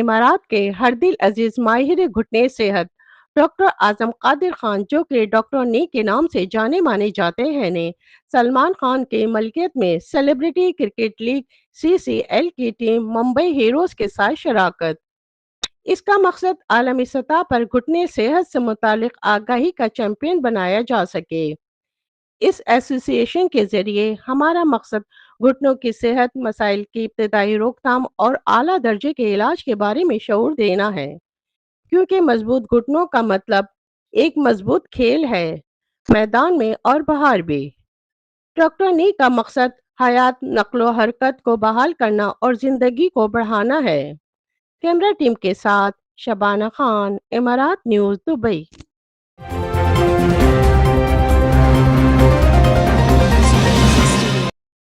امارات کے ہر دل عزیز ماہر گھٹنے صحت ڈاکٹر اعظم قادر خان، جو کہ ڈاکٹر نی کے نام سے جانے مانے جاتے ہیں، نے سلمان خان کے ملکیت میں سیلیبریٹی کرکٹ لیگ CCL کی ٹیم ممبئی ہیروز کے ساتھ شراکت۔ اس کا مقصد عالمی سطح پر گھٹنے صحت سے متعلق آگاہی کا چیمپئن بنایا جا سکے۔ اس ایسوسی ایشن کے ذریعے ہمارا مقصد گھٹنوں کی صحت، مسائل کی ابتدائی روک تھام اور اعلیٰ درجے کے علاج کے بارے میں شعور دینا ہے، کیونکہ مضبوط گھٹنوں کا مطلب ایک مضبوط کھیل ہے، میدان میں اور باہر بھی۔ ڈاکٹر نی کا مقصد حیات، نقل و حرکت کو بحال کرنا اور زندگی کو بڑھانا ہے۔ کیمرہ ٹیم کے ساتھ شبانہ خان، امارات نیوز، دبئی۔